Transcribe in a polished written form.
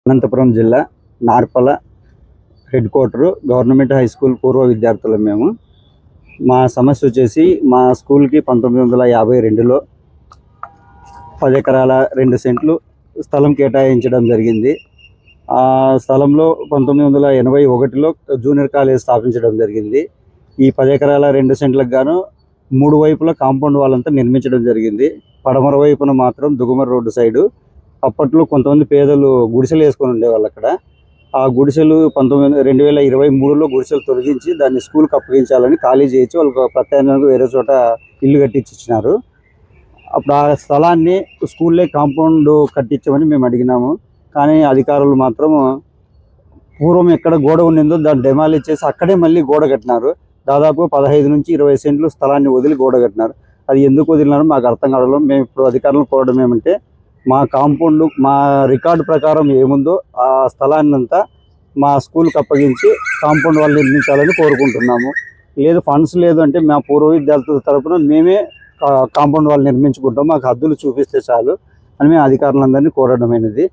అనంతపురం జిల్లా Narpala head quarter government high school పూర్వ విద్యార్థులం మేము. మా సమస్య వచ్చేసి మా స్కూల్కి 1952లో 10 ఎకరాల 2 సెంట్లు స్థలం కేటాయించడం జరిగింది. ఆ స్థలంలో 1981లో జూనియర్ కాలేజ్ స్థాపించడం జరిగింది. ఈ 10 ఎకరాల 2 సెంట్లకు గాను 3 వైపుల కాంపౌండ్ వాళ్ళంతా నిర్మించడం జరిగింది. పడమర వైపున మాత్రం దుగుమర రోడ్డు సైడు అప్పట్లో కొంతమంది పేదలు గుడిసెలు వేసుకొని ఉండేవాళ్ళు. అక్కడ ఆ గుడిసెలు 2023లో గుడిసెలు తొలగించి దాన్ని స్కూల్కి అప్పగించాలని ఖాళీ చేయించి వాళ్ళకి ప్రత్యామ్నాయంగా వేరే చోట ఇల్లు కట్టించి ఇచ్చినారు. అప్పుడు ఆ స్థలాన్ని స్కూల్లే కాంపౌండ్ కట్టించమని మేము అడిగినాము. కానీ అధికారులు మాత్రం పూర్వం ఎక్కడ గోడ ఉండిందో దాన్ని డెమాలిష్ చేసి అక్కడే మళ్ళీ గోడ కట్టినారు. దాదాపు 15 నుంచి 20 సెంట్లు స్థలాన్ని వదిలి గోడ కట్టినారు. అది ఎందుకు వదిలినారో మాకు అర్థం కావడం. మేము ఇప్పుడు అధికారులను కోరడం ఏమంటే, మా కాంపౌండ్ మా రికార్డు ప్రకారం ఏముందో ఆ స్థలాన్ని అంతా మా స్కూల్కి అప్పగించి కాంపౌండ్ వాళ్ళు నిర్మించాలని కోరుకుంటున్నాము. లేదు ఫండ్స్ లేదు అంటే మా పూర్వ విద్యార్థుల తరపున మేమే కాంపౌండ్ వాళ్ళు నిర్మించుకుంటాం, మాకు హద్దులు చూపిస్తే చాలు అని మేము అధికారులందరినీ కోరడమైనది.